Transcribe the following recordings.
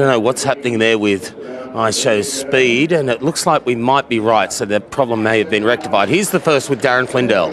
don't know what's happening there with I Show Speed, and it looks like we might be right, so the problem may have been rectified. Here's the first with Darren Flindell.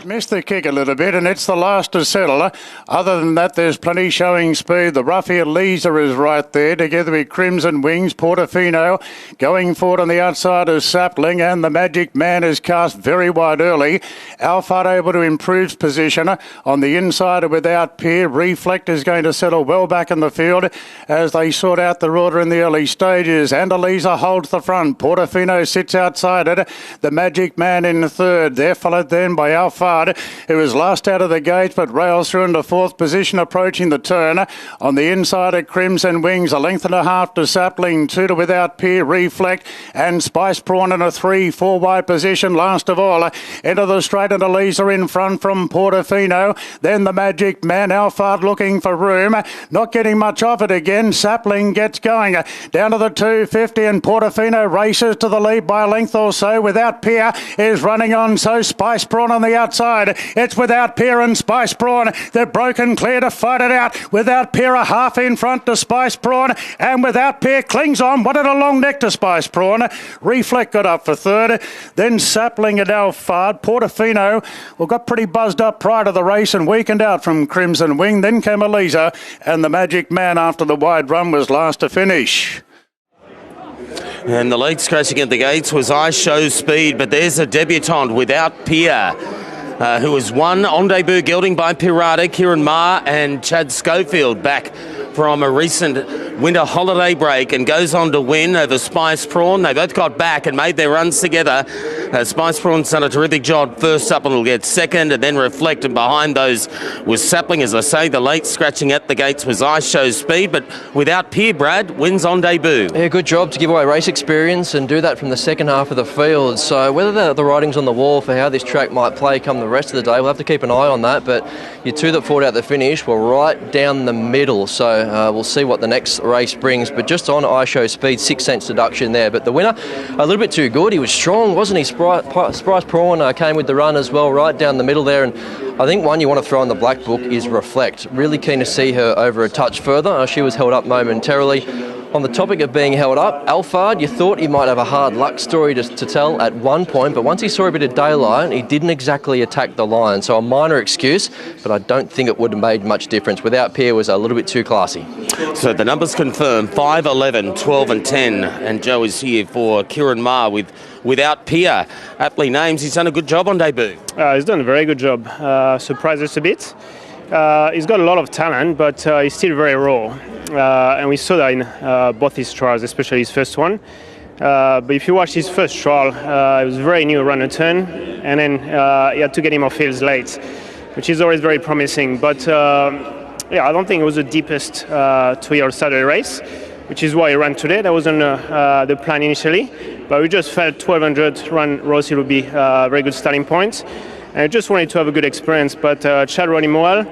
Missed the kick a little bit, and it's the last to settle. Other than that, there's plenty showing speed. The rough-eared Lisa is right there, together with Crimson Wings. Portofino going forward on the outside of Sapling, and the Magic Man is cast very wide early. Alphard able to improve position on the inside without peer. Reflect is going to settle well back in the field as they sort out the order in the early stages. And Elisa holds the front. Portofino sits outside it. The Magic Man in third. They're followed then by Alphard, who was last out of the gate but rails through into fourth position approaching the turn. On the inside of Crimson Wings, a length and a half to Sapling, 2 to Without Peer, Reflect, and Spice Prawn in a 3-4 wide position. Last of all, into the straight and Elisa in front from Portofino. Then the Magic Man, Alphard looking for room, not getting much of it again. Sapling gets going down to the 250, and Portofino races to the lead by a length or so. Without Peer is running on, so Spice Prawn on the outside. It's Without Peer and Spice Prawn. They're broken clear to fight it out. Without Peer a half in front to Spice Prawn, and Without Peer clings on. Wanted a long neck to Spice Prawn. Reflect got up for third. Then Sapling and Alphard. Portofino got pretty buzzed up prior to the race and weakened out from Crimson Wing. Then came Elisa, and the Magic Man after the wide run was last to finish. And the lead scratching at the gates was I Show Speed, but there's a debutant Without Peer, who was won on debut gelding by Pirata, Kieran Maher and Chad Schofield back from a recent winter holiday break, and goes on to win over Spice Prawn. They both got back and made their runs together. Spice Prawn's done a terrific job first up and will get second, and then Reflect, and behind those was Sapling. As I say, the late scratching at the gates was I Show Speed, but Without Peer, Brad, wins on debut. Yeah, good job to give away race experience and do that from the second half of the field. So whether the writing's on the wall for how this track might play come the rest of the day, we'll have to keep an eye on that, but your two that fought out the finish were right down the middle, so we'll see what the next race brings. But just on I Show Speed, 6 cents deduction there, but the winner a little bit too good. He was strong, wasn't he? Spice Prawn came with the run as well, right down the middle there, and I think one you want to throw in the black book is Reflect. Really keen to see her over a touch further. She was held up momentarily. On the topic of being held up, Alphard, you thought he might have a hard luck story to tell at one point, but once he saw a bit of daylight, he didn't exactly attack the line. So a minor excuse, but I don't think it would have made much difference. Without Peer was a little bit too classy. So the numbers confirm 5, 11, 12 and 10. And Joe is here for Kieran Maher with Without Peer. Aptly names, he's done a good job on debut. He's done a very good job. Surprised us a bit. He's got a lot of talent, but he's still very raw. And we saw that in both his trials, especially his first one. But if you watch his first trial, it was very new run and turn, and then he had to get him off fields late, which is always very promising. But I don't think it was the deepest 2-year Saturday race, which is why he ran today. That wasn't the plan initially, but we just felt 1200 run Rosehill would be a very good starting point. And I just wanted to have a good experience, but Chad rode him well,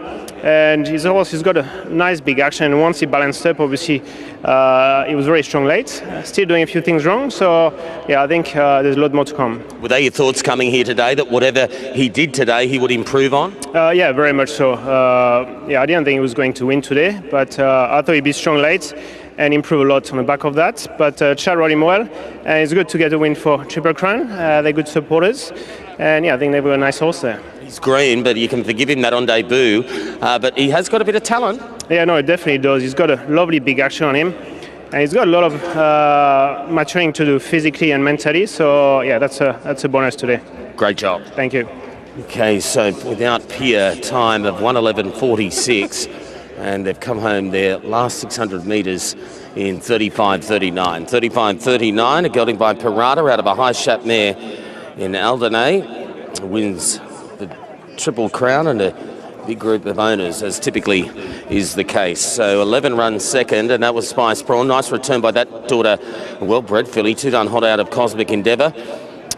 and his horse has got a nice big action. And once he balanced up, obviously, he was very strong late, still doing a few things wrong. So, I think there's a lot more to come. Were they your thoughts coming here today, that whatever he did today, he would improve on? Yeah, very much so. I didn't think he was going to win today, but I thought he'd be strong late and improve a lot on the back of that. But Chad rode him well, and it's good to get a win for Triple Crown. They're good supporters, and I think they've got a nice horse there. He's green, but you can forgive him that on debut. But he has got a bit of talent. Yeah, no, it definitely does. He's got a lovely big action on him, and he's got a lot of maturing to do physically and mentally. So that's a bonus today. Great job. Thank you. Okay, so Without Peer, time of 1:11.46. And they've come home their last 600 metres in 35.39. 35.39, a gelding by Pirata out of a high shap mare in Alderney. Wins the Triple Crown and a big group of owners, as typically is the case. So 11 runs second, and that was Spice Prawn. Nice return by that daughter, well-bred filly, 2 done hot out of Cosmic Endeavour.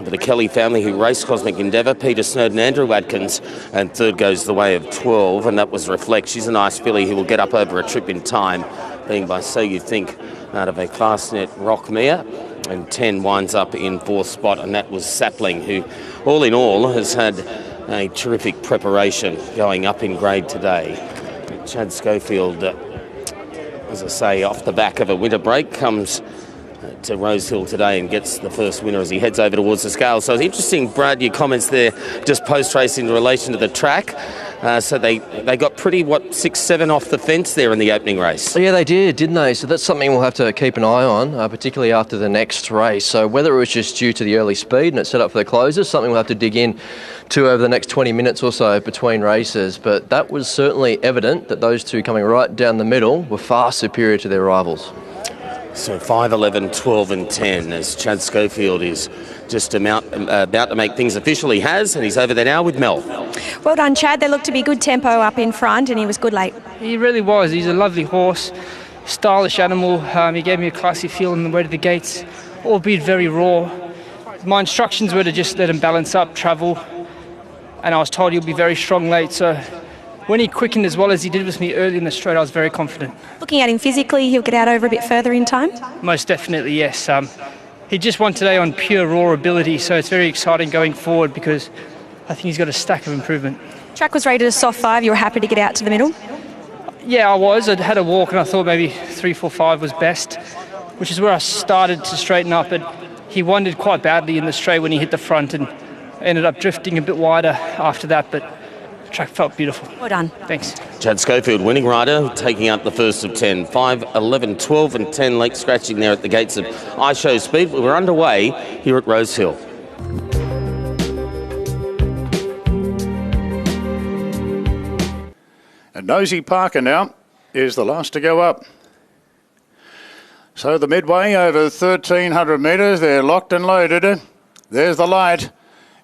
For the Kelly family who raced Cosmic Endeavour, Peter Snowden, Andrew Adkins, and third goes the way of 12, and that was Reflect. She's a nice filly who will get up over a trip in time, being by So You Think out of a Fastnet Rock mare, and 10 winds up in 4th spot, and that was Sapling, who all in all has had a terrific preparation going up in grade today. Chad Schofield as I say, off the back of a winter break, comes to Rosehill today and gets the first winner as he heads over towards the scale. So it's interesting, Brad, your comments there just post-race in relation to the track. So they got pretty, 6-7 off the fence there in the opening race. Yeah, they did, didn't they? So that's something we'll have to keep an eye on, particularly after the next race. So whether it was just due to the early speed and it's set up for the closers, something we'll have to dig in to over the next 20 minutes or so between races. But that was certainly evident that those two coming right down the middle were far superior to their rivals. So 5, 11, 12 and 10 as Chad Schofield is just about to make things official. He has, and he's over there now with Mel. Well done, Chad. There looked to be good tempo up in front, and he was good late. He really was. He's a lovely horse, stylish animal. He gave me a classy feel on the way to the gates, albeit very raw. My instructions were to just let him balance up, travel, and I was told he'll be very strong late. So when he quickened as well as he did with me early in the straight, I was very confident. Looking at him physically, he'll get out over a bit further in time? Most definitely, yes. He just won today on pure raw ability, so it's very exciting going forward because I think he's got a stack of improvement. Track was rated a soft 5. You were happy to get out to the middle? Yeah, I was. I'd had a walk and I thought maybe 3, 4, 5 was best, which is where I started to straighten up. But he wandered quite badly in the straight when he hit the front and ended up drifting a bit wider after that. But the track felt beautiful. Well done. Thanks. Chad Schofield, winning rider, taking up the first of 10. 5, 11, 12 and 10 late scratching there at the gates of I Show Speed. We're underway here at Rosehill. And Nosy Parker now is the last to go up. So the Midway over 1,300 metres. They're locked and loaded. There's the light.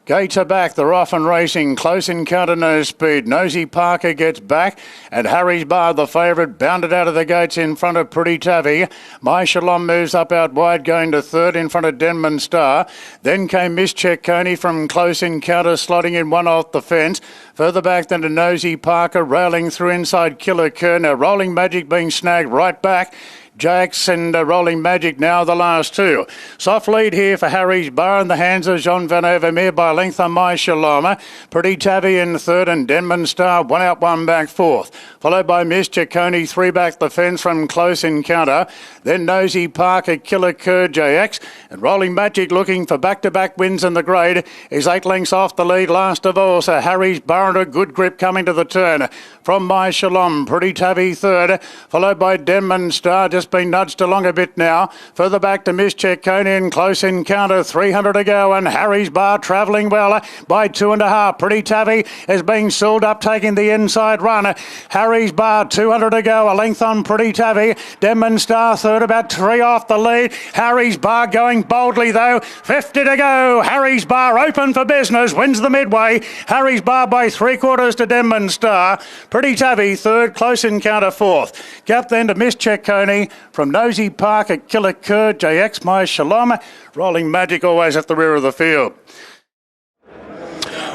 Gates are back, they're off and racing, close encounter, no speed. Nosy Parker gets back, and Harry's Bar, the favourite, bounded out of the gates in front of Pretty Tavi. My Shalom moves up out wide, going to third in front of Denman Star. Then came Miss Cecconi from close encounter, slotting in one off the fence. Further back than to Nosy Parker, railing through inside Killer Kerr. Now Rolling Magic being snagged right back. Jax and Rolling Magic now the last two. Soft lead here for Harry's Bar in the hands of Jean Van Overmeer by length on My Shalom. Pretty Tavi in third and Denman Star one out, one back fourth. Followed by Miss Cecconi, three back the fence from close encounter. Then Nosy Parker, Killer Kerr, JX. And Rolling Magic looking for back-to-back wins in the grade is 8 lengths off the lead last of all. So Harry's Bar and a good grip coming to the turn. From My Shalom, Pretty Tavi third. Followed by Denman Star, just been nudged along a bit now. Further back to Miss Cecconi in close encounter, 300 to go, and Harry's Bar travelling well by 2.5. Pretty Tavi is being sold up, taking the inside run. Harry's Bar, 200 to go, a length on Pretty Tavi. Denman Star third, about 3 off the lead. Harry's Bar going boldly though, 50 to go. Harry's Bar open for business, wins the Midway. Harry's Bar by 3/4 to Denman Star. Pretty Tavi third, close encounter fourth. Gap then to Miss Cecconi. From Nosy Parker, Killer Kerr, JX, My Shalom. Rolling Magic always at the rear of the field.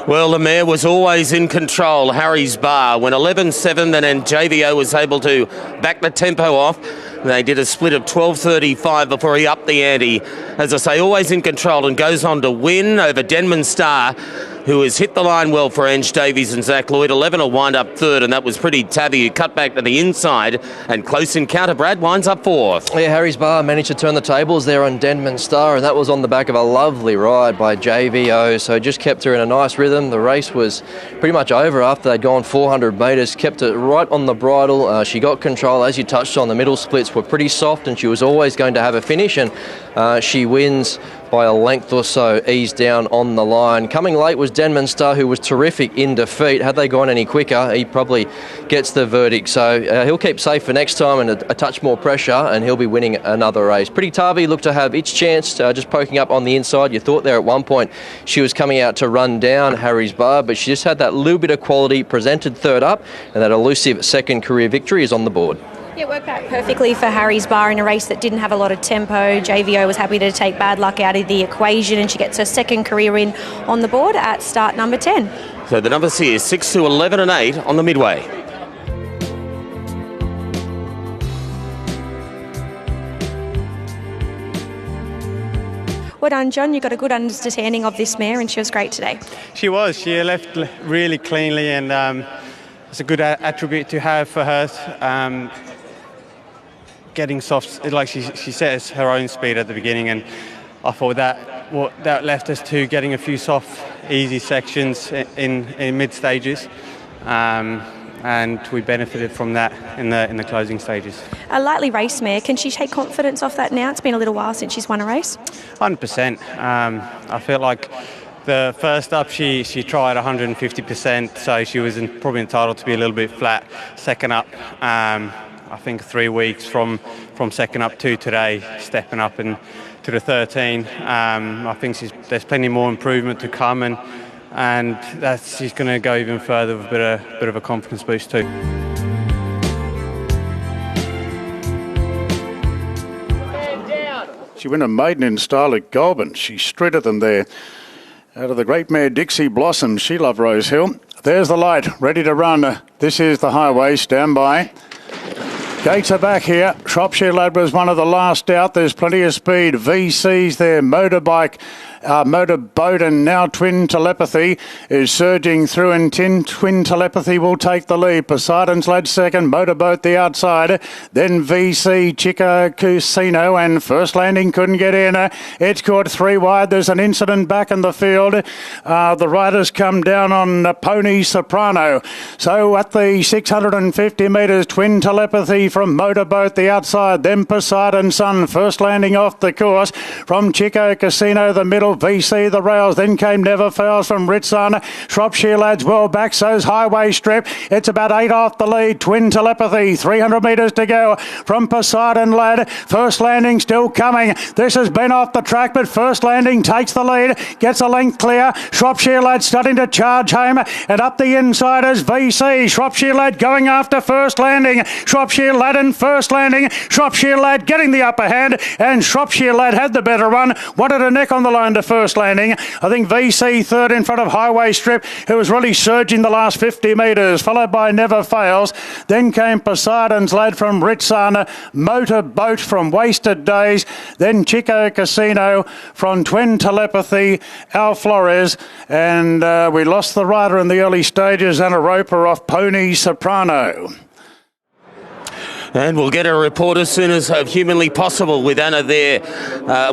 Well, the mare was always in control, Harry's Bar. When 11-7, then JVO was able to back the tempo off. They did a split of 12.35 before he upped the ante. As I say, always in control and goes on to win over Denman Star, who has hit the line well for Ange Davies and Zach Lloyd. 11 will wind up third, and that was Pretty Tavi, who cut back to the inside. And close encounter, Brad, winds up fourth. Yeah, Harry's Bar managed to turn the tables there on Denman Star, and that was on the back of a lovely ride by JVO. So just kept her in a nice rhythm. The race was pretty much over after they'd gone 400 metres. Kept it right on the bridle. She got control, as you touched on. The middle splits were pretty soft, and she was always going to have a finish, and she wins by a length or so, eased down on the line. Coming late was Denman Star, who was terrific in defeat. Had they gone any quicker, he probably gets the verdict. So he'll keep safe for next time and a touch more pressure, and he'll be winning another race. Pretty Tavi looked to have its chance, just poking up on the inside. You thought there at one point she was coming out to run down Harry's Bar, but she just had that little bit of quality, presented third up, and that elusive second career victory is on the board. It worked out perfectly for Harry's Bar in a race that didn't have a lot of tempo. JVO was happy to take bad luck out of the equation, and she gets her second career win on the board at start number 10. So the numbers here, 6 to 11 and 8 on the Midway. Well done, John. You got a good understanding of this mare, and she was great today. She was. She left really cleanly, and it's a good attribute to have for her. getting soft. Like she set her own speed at the beginning, and I thought that left us to getting a few soft, easy sections in mid stages. And we benefited from that in the closing stages. A lightly race mare, can she take confidence off that now? It's been a little while since she's won a race. 100%. I feel like the first up she tried 150%, so she was probably entitled to be a little bit flat. Second up, I think 3 weeks from second up to today, stepping up and to the 13. I think there's plenty more improvement to come, and she's going to go even further with a bit of a confidence boost too. She went a maiden in style at Goulburn. She strutted them there. Out of the great mare Dixie Blossom, she loved Rosehill. There's the light, ready to run. This is the highway, stand by. Gates are back here. Shropshire Lad was one of the last out. There's plenty of speed. VC's there. Motorboat and now Twin Telepathy is surging through, and Twin Telepathy will take the lead. Poseidon's led second. Motorboat the outside. Then VC, Chico Casino, and First Landing couldn't get in. It's caught 3 wide. There's an incident back in the field. The riders come down on Pony Soprano. So at the 650 metres, Twin Telepathy from Motorboat the outside. Then Poseidon's Son. First Landing off the course. From Chico Casino, the middle. VC the rails, then came Never Fails from Ritson. Shropshire Lads well back, so's Highway Strip. It's about 8 off the lead. Twin Telepathy, 300 metres to go from Poseidon Lad. First Landing still coming. This has been off the track, but First Landing takes the lead, gets a length clear. Shropshire Lad starting to charge home, and up the inside is VC. Shropshire Lad going after First Landing. Shropshire Lad and First Landing. Shropshire Lad getting the upper hand, and Shropshire Lad had the better run. Wanted a neck on the line to First Landing. I think VC third in front of Highway Strip, who was really surging the last 50 metres, followed by Never Fails. Then came Poseidon's Lad from Ritson, Motorboat from Wasted Days, then Chico Casino from Twin Telepathy, Al Flores, and we lost the rider in the early stages, Anna Roper off Pony Soprano. And we'll get a report as soon as humanly possible with Anna there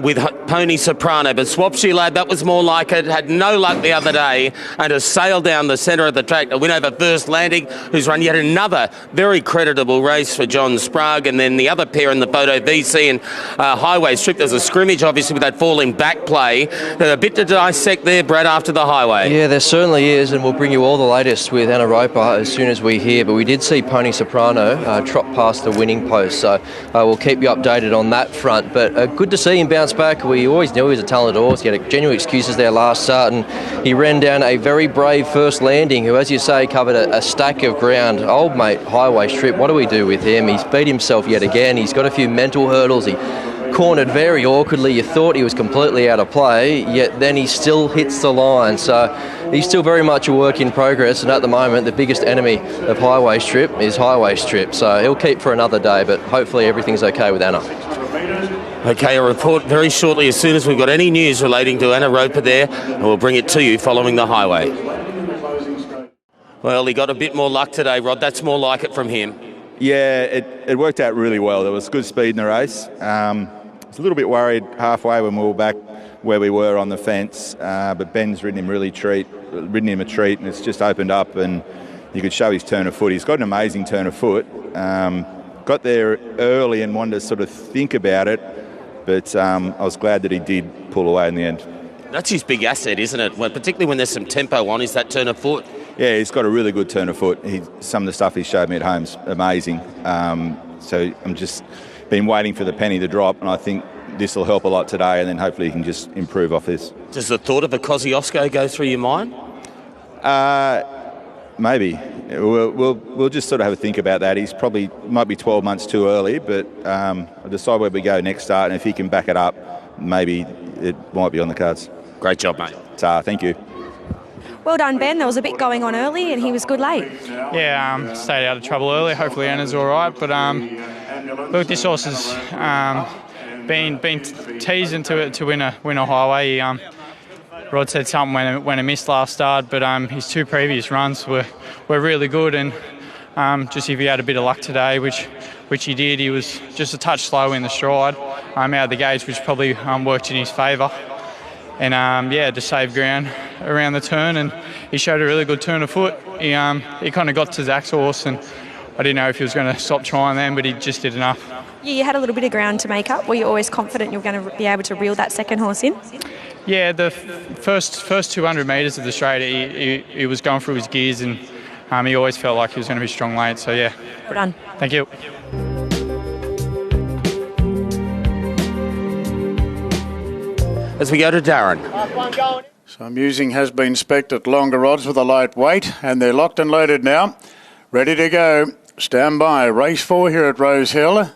with Pony Soprano. But Shropshire Lad, that was more like it. Had no luck the other day and has sailed down the centre of the track to win over First Landing, who's run yet another very creditable race for John Sprague. And then the other pair in the photo, VC and Highway Strip. There's a scrimmage, obviously, with that falling back play. A bit to dissect there, Brad, after the highway. Yeah, there certainly is, and we'll bring you all the latest with Anna Roper as soon as we hear. But we did see Pony Soprano trot past the winning post, so we'll keep you updated on that front. But good to see him bounce back. We always knew he was a talented horse. He had genuine excuses there last start, and he ran down a very brave First Landing, who, as you say, covered a stack of ground. Old mate Highway Strip, what do we do with him? He's beat himself yet again. He's got a few mental hurdles. He cornered very awkwardly. You thought he was completely out of play, yet then he still hits the line. So he's still very much a work in progress, and at the moment the biggest enemy of Highway Strip is Highway Strip. So he'll keep for another day, but hopefully everything's okay with Anna. Okay, a report very shortly as soon as we've got any news relating to Anna Roper there, and we'll bring it to you following the highway. Well, he got a bit more luck today, Rod. That's more like it from him. Yeah, it worked out really well. There was good speed in the race. I was a little bit worried halfway when we were back where we were on the fence, but Ben's ridden him a treat, and it's just opened up, and you could show his turn of foot. He's got an amazing turn of foot. Got there early and wanted to sort of think about it, but I was glad that he did pull away in the end. That's his big asset, isn't it? Well, particularly when there's some tempo on, is that turn of foot? Yeah, he's got a really good turn of foot. Some of the stuff he showed me at home's amazing. So I'm just been waiting for the penny to drop, and I think this will help a lot today, and then hopefully he can just improve off this. Does the thought of a Kosciuszko go through your mind? Maybe. We'll just sort of have a think about that. He's probably might be 12 months too early, but I'll decide where we go next start, and if he can back it up, maybe it might be on the cards. Great job, mate. Thank you. Well done, Ben. There was a bit going on early and he was good late. Yeah, stayed out of trouble early. Hopefully Anna's all right. But look, this horse has been teasing to win a highway. Rod said something when he missed last start, but his two previous runs were really good, and just if he had a bit of luck today, which which he did. He was just a touch slow in the stride out of the gates, which probably worked in his favour. And to save ground around the turn, and he showed a really good turn of foot. He kind of got to Zach's horse, and I didn't know if he was going to stop trying then, but he just did enough. Yeah, you had a little bit of ground to make up. Were you always confident you were going to be able to reel that second horse in? Yeah, the first 200 metres of the straight, he was going through his gears, and he always felt like he was going to be strong late. So yeah. Well done. Thank you. As we go to Darren. So Amusing has been spec'd at longer odds with a light weight, and they're locked and loaded now. Ready to go. Stand by. Race 4 here at Rosehill.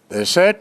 They're set.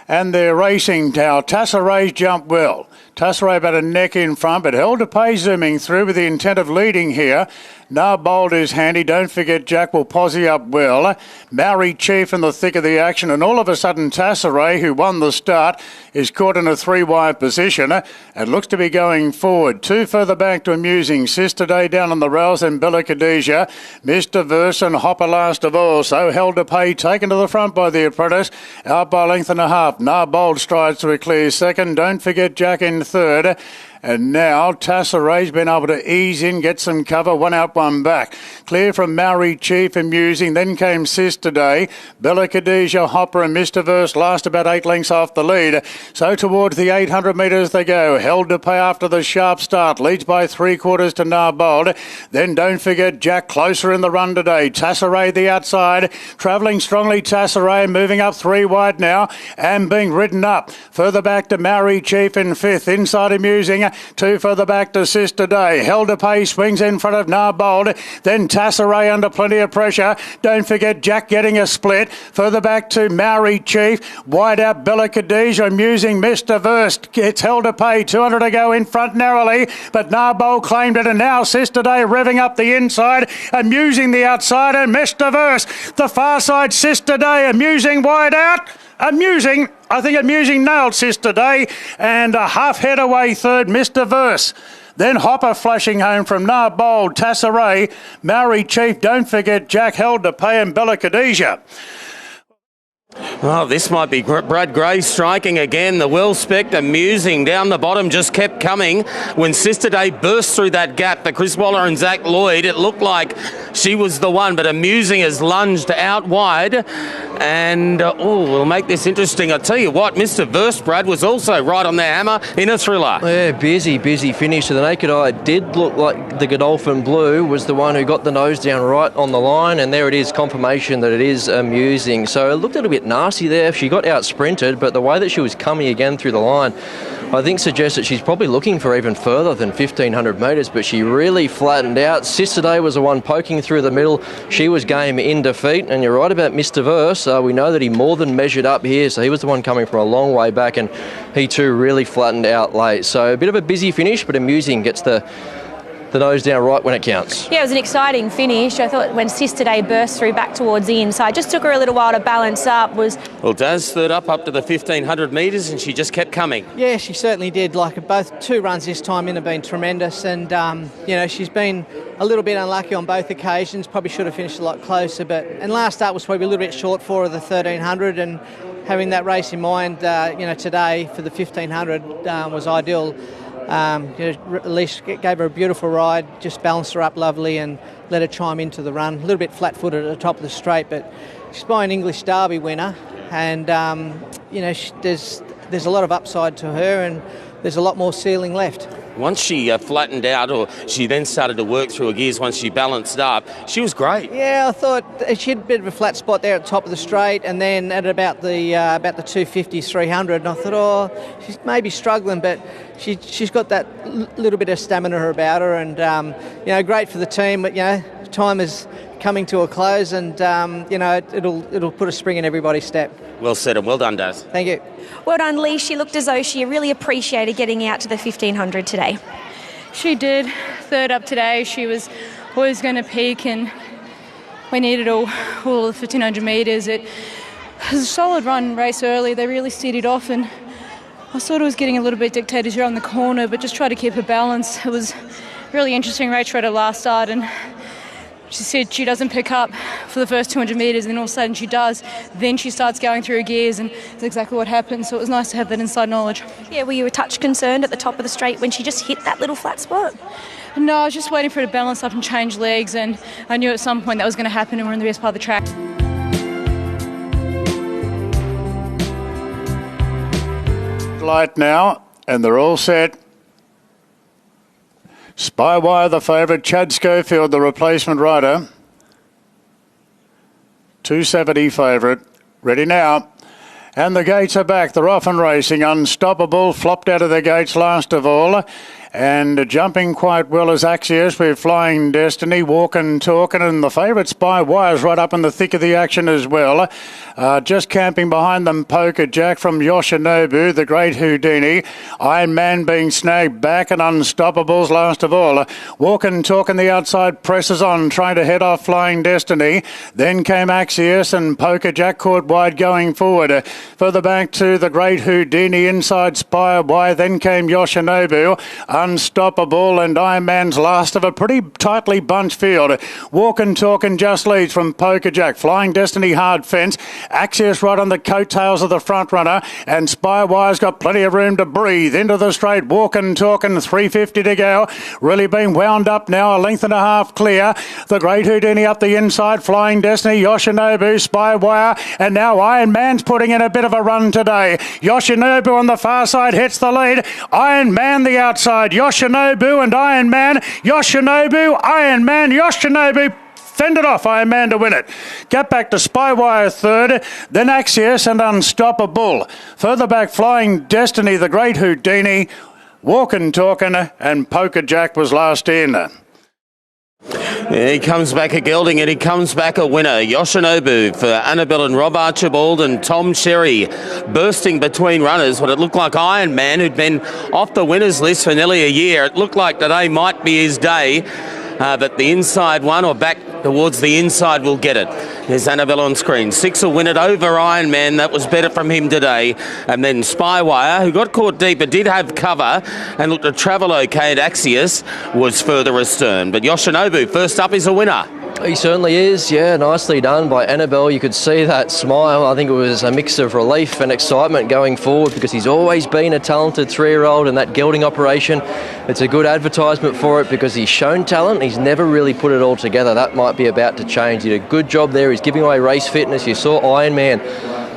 And they're racing now. Tasseray's jumped well. Tasseray about a neck in front, but held to pay zooming through with the intent of leading here. Narbold is handy. Don't forget Jack will posse up well. Maori Chief in the thick of the action, and all of a sudden Tasseray, who won the start, is caught in a 3-wide position and looks to be going forward. 2 further back to Amusing. Sister Day down on the rails, and Bella Khadijah. Mr. Verse and Hopper last of all. So held to pay, taken to the front by the apprentice, out by a length and a half. Narbold strides to a clear second. Don't forget Jack in third. And now Tasseray's been able to ease in, get some cover, 1 out, 1 back. Clear from Maori Chief, Amusing. Then came Sister Day, Bella Khadijah, Hopper and Mr. Verse last about 8 lengths off the lead. So towards the 800 metres they go. Held to pay after the sharp start. Leads by 3/4 to Narbold. Then don't forget Jack closer in the run today. Tasseray the outside. Travelling strongly Tasseray, moving up 3 wide now and being ridden up. Further back to Maori Chief in 5th. Inside Amusing. 2 further back to Sister Day. Held to pay, swings in front of Narbold. Then Tasseray under plenty of pressure. Don't forget Jack getting a split. Further back to Maori Chief. Wide out Bella Khadijah. Amusing Mr. Verse. It's held to pay. 200 to go in front narrowly. But Narbold claimed it, and now Sister Day revving up the inside. Amusing the outside, and Mr. Verse. The far side Sister Day. Amusing wide out. Amusing, I think Amusing nailed Sister Day, and a half head away third, Mr. Verse. Then Hopper flashing home from Narbold, Tasseray, Maori Chief, don't forget Jack held to pay, and Bella Khadijah. Oh, this might be Brad Gray striking again. The well-spec'd Amusing down the bottom just kept coming. When Sister Day burst through that gap, the Chris Waller and Zach Lloyd, it looked like she was the one, but Amusing has lunged out wide. And, we'll make this interesting. I tell you what, Mr. Verse, Brad, was also right on the hammer in a thriller. Yeah, busy finish. To the naked eye, it did look like the Godolphin Blue was the one who got the nose down right on the line, and there it is, confirmation that it is Amusing. So it looked a little bit nasty there. She got out sprinted, but the way that she was coming again through the line, I think suggests that she's probably looking for even further than 1,500 metres, but she really flattened out. Sister Day was the one poking through the middle. She was game in defeat, and you're right about Mr. Verse. We know that he more than measured up here, so he was the one coming from a long way back, and he too really flattened out late. So a bit of a busy finish, but Amusing gets the nose down right when it counts. Yeah, it was an exciting finish. I thought when Sister Day burst through back towards the inside, just took her a little while to balance up. Well, Daz third up to the 1,500 metres, and she just kept coming. Yeah, she certainly did. Like both 2 runs this time in have been tremendous, and she's been a little bit unlucky on both occasions. Probably should have finished a lot closer, and last start was probably a little bit short for her, the 1,300, and having that race in mind, today for the 1,500 was ideal. Elise gave her a beautiful ride, just balanced her up lovely and let her chime into the run. A little bit flat-footed at the top of the straight, but she's by an English Derby winner, and there's a lot of upside to her, and there's a lot more ceiling left. Once she flattened out, or she then started to work through her gears once she balanced up, she was great. Yeah, I thought she had a bit of a flat spot there at the top of the straight, and then at about the 250s, 300, and I thought, she's maybe struggling, but she's got that little bit of stamina about her, and great for the team. But time is coming to a close, and it'll put a spring in everybody's step. Well said, and well done, Daz. Thank you. Well done, Lee. She looked as though she really appreciated getting out to the 1,500 today. She did. Third up today. She was always going to peak, and we needed all the 1,500 metres. It was a solid run race early. They really steered it off, and I thought it was getting a little bit dictated here on the corner, but just tried to keep her balance. It was a really interesting race right at last start, and she said she doesn't pick up for the first 200 metres, and then all of a sudden she does. Then she starts going through her gears, and that's exactly what happened. So it was nice to have that inside knowledge. Yeah, were you a touch concerned at the top of the straight when she just hit that little flat spot? No, I was just waiting for her to balance up and change legs, and I knew at some point that was going to happen, and we're in the best part of the track. Light now, and they're all set. Spywire the favourite, Chad Schofield the replacement rider. 270 favourite, ready now. And the gates are back, they're off and racing. Unstoppable, flopped out of the gates last of all. And jumping quite well as Axios with Flying Destiny, Walking, Talking, and the favourite Spywire's right up in the thick of the action as well. Just camping behind them, Poker Jack from Yoshinobu, the great Houdini. Iron Man being snagged back, and Unstoppables last of all. Walking, Talking, the outside presses on, trying to head off Flying Destiny. Then came Axios, and Poker Jack caught wide going forward. Further back to the great Houdini, inside Spywire. Then came Yoshinobu. Unstoppable, and Iron Man's last of a pretty tightly bunched field. Walking, Talking just leads from Poker Jack. Flying Destiny hard fence. Axios right on the coattails of the front runner, and Spywire's got plenty of room to breathe into the straight. Walking, Talking, 350 to go. Really being wound up now, a length and a half clear. The great Houdini up the inside. Flying Destiny, Yoshinobu, Spywire, and now Iron Man's putting in a bit of a run today. Yoshinobu on the far side hits the lead. Iron Man the outside. Yoshinobu and Iron Man. Yoshinobu, Iron Man, Yoshinobu. Fended off Iron Man to win it. Get back to Spywire third, then Axios and Unstoppable. Further back, Flying Destiny, the great Houdini, Walking, Talking, and Poker Jack was last in. He comes back a gelding, and he comes back a winner. Yoshinobu for Annabelle and Rob Archibald and Tom Sherry bursting between runners. What it looked like Iron Man, who'd been off the winners list for nearly a year. It looked like today might be his day. But the inside one, or back towards the inside, will get it. There's Annabelle on screen. 6 will win it over Iron Man. That was better from him today. And then Spywire, who got caught deep but did have cover and looked to travel okay at Axios, was further astern. But Yoshinobu, first up, is a winner. He certainly is, yeah, nicely done by Annabelle. You could see that smile. I think it was a mix of relief and excitement going forward, because he's always been a talented 3-year-old, and that gelding operation, it's a good advertisement for it because he's shown talent. He's never really put it all together. That might be about to change. He did a good job there. He's giving away race fitness. You saw Iron Man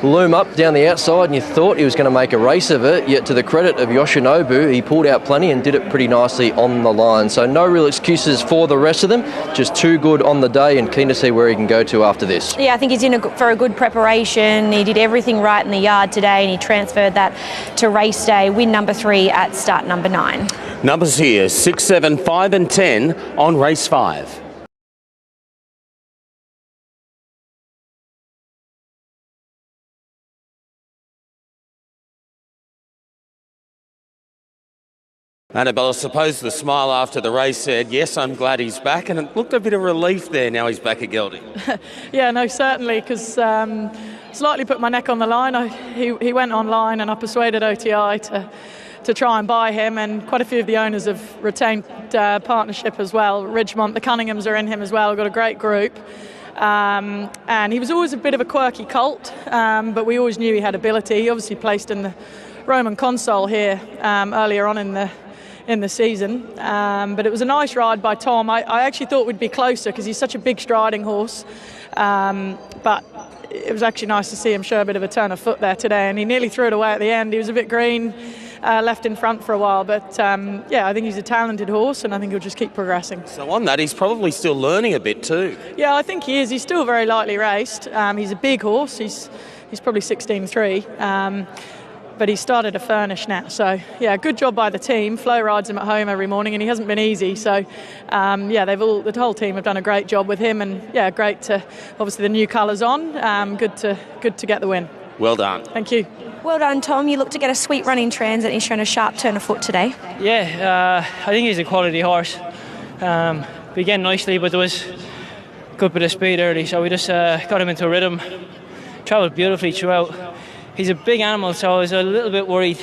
loom up down the outside, and you thought he was going to make a race of it, yet to the credit of Yoshinobu, he pulled out plenty and did it pretty nicely on the line. So no real excuses for the rest of them, just too good on the day, and keen to see where he can go to after this. Yeah, I think he's in for a good preparation. He did everything right in the yard today, and he transferred that to race day. Win number 3 at start number 9. Numbers here, 6, 7, 5 and 10 on race 5. Annabelle, I suppose the smile after the race said, yes, I'm glad he's back, and it looked a bit of relief there now he's back at gelding. Yeah, no, certainly, because slightly put my neck on the line. He went online, and I persuaded OTI to try and buy him, and quite a few of the owners have retained partnership as well. Ridgemont, the Cunninghams are in him as well, got a great group. And he was always a bit of a quirky colt, but we always knew he had ability. He obviously placed in the Roman Console here earlier on in the season, but it was a nice ride by Tom. I actually thought we'd be closer because he's such a big striding horse, but it was actually nice to see him show a bit of a turn of foot there today, and he nearly threw it away at the end. He was a bit green, left in front for a while, but yeah, I think he's a talented horse, and I think he'll just keep progressing. So on that, he's probably still learning a bit too. Yeah, I think he is. He's still very lightly raced. He's a big horse. He's probably 16.3. But he started to furnish now. So, yeah, good job by the team. Flo rides him at home every morning, and he hasn't been easy. So, yeah, the whole team have done a great job with him, and, yeah, great to, obviously, the new colours on. Good to get the win. Well done. Thank you. Well done, Tom. You look to get a sweet run in transit, and he's shown a sharp turn of foot today. Yeah, I think he's a quality horse. Began nicely, but there was a good bit of speed early, so we just got him into a rhythm. Travelled beautifully throughout. He's a big animal, so I was a little bit worried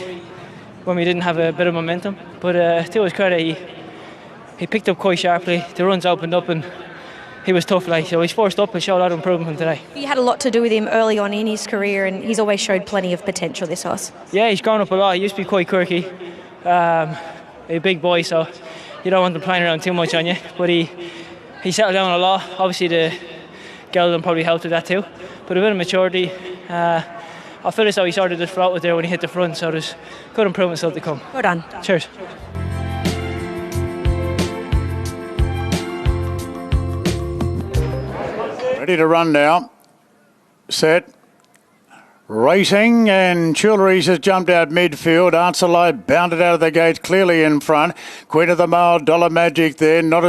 when we didn't have a bit of momentum. But to his credit, he picked up quite sharply. The runs opened up, and he was tough, like, so he's forced up and showed a lot of improvement today. You had a lot to do with him early on in his career, and he's always showed plenty of potential, this horse. Yeah, he's grown up a lot. He used to be quite quirky, a big boy, so you don't want them playing around too much on you, but he settled down a lot. Obviously the gelding probably helped with that too, but a bit of maturity. I feel as though he started to float with there when he hit the front, so there's good improvement still to come. Well done. Cheers. Ready to run now. Set. Racing, and Tuileries has jumped out midfield. Answer Live bounded out of the gate clearly in front. Queen of the Mile, Dollar Magic there, not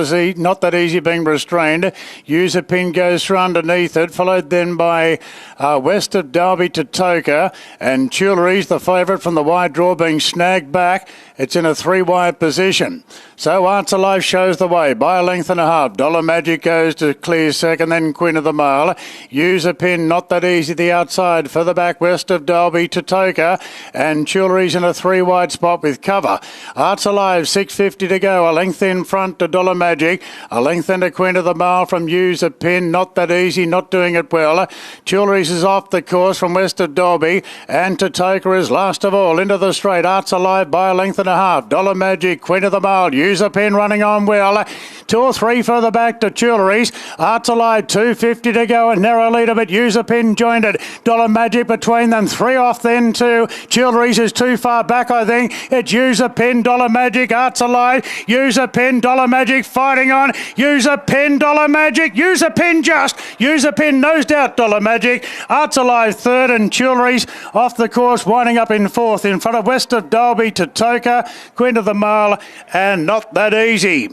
that easy being restrained. User Pin goes through underneath it, followed then by West of Derby to Toka, and Tuileries, the favourite from the wide draw, being snagged back. It's in a 3-wide position. So Answer Life shows the way by a length and a half. Dollar Magic goes to clear second, then Queen of the Mile. User Pin, not that easy, the outside. Further back, West of Derby to Toka, and Tuileries in a 3-wide spot with cover. Arts Alive, 6.50 to go. A length in front to Dollar Magic. A length into Queen of the Mile from User Pin. Not that easy, not doing it well. Tuileries is off the course from West of Derby, and to Toka is last of all. Into the straight, Arts Alive by a length and a half. Dollar Magic, Queen of the Mile, User Pin running on well. 2 or 3 further back to Tuileries. Arts Alive, 2.50 to go. A narrow leader, but User Pin joined it. Dollar Magic between them. 3 off then too. Tuileries is too far back, I think. It's User Pin, Dollar Magic, Arts Alive. User Pin, Dollar Magic fighting on. User Pin, Dollar Magic. User Pin just. User Pin nosed out Dollar Magic. Arts Alive third, and Tuileries off the course, winding up in fourth in front of West of Derby to Toka, Queen of the Mile, and Not That Easy.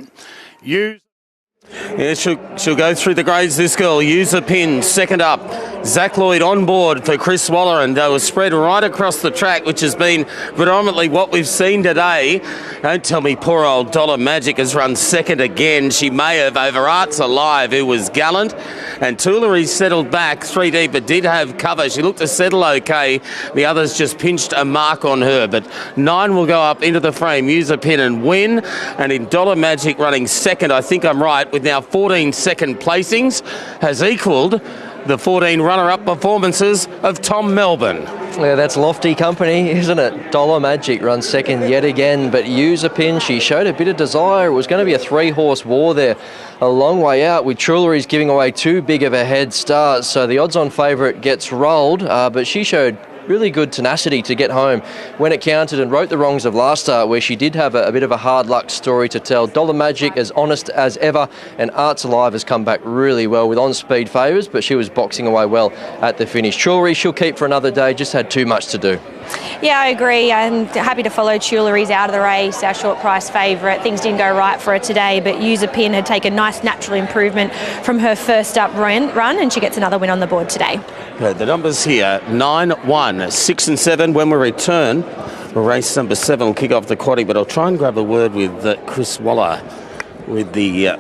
Yeah, she'll go through the grades, this girl. User Pin, second up. Zach Lloyd on board for Chris Waller, and they were spread right across the track, which has been predominantly what we've seen today. Don't tell me poor old Dollar Magic has run second again. She may have over Arts Alive, who was gallant. And Tuileries settled back 3 deep, but did have cover. She looked to settle okay. The others just pinched a mark on her. But 9 will go up into the frame. User Pin and win. And in Dollar Magic running second, I think I'm right, with now 14 second placings, has equalled the 14 runner-up performances of Tom Melbourne. Yeah, that's lofty company, isn't it? Dollar Magic runs second yet again, but User Pin, she showed a bit of desire. It was going to be a 3-horse war there a long way out, with Tuileries giving away too big of a head start. So the odds-on favourite gets rolled, but she showed really good tenacity to get home when it counted and wrote the wrongs of last start, where she did have a bit of a hard luck story to tell. Dollar Magic as honest as ever, and Arts Alive has come back really well with on-speed favours, but she was boxing away well at the finish. Tuileries she'll keep for another day, just had too much to do. Yeah, I agree. I'm happy to follow Tuileries out of the race, our short price favourite. Things didn't go right for her today, but User Pin had taken nice natural improvement from her first up run, and she gets another win on the board today. The numbers here, 9, 1, 6 and 7. When we return, race number 7 will kick off the quaddie, but I'll try and grab a word with Chris Waller, with the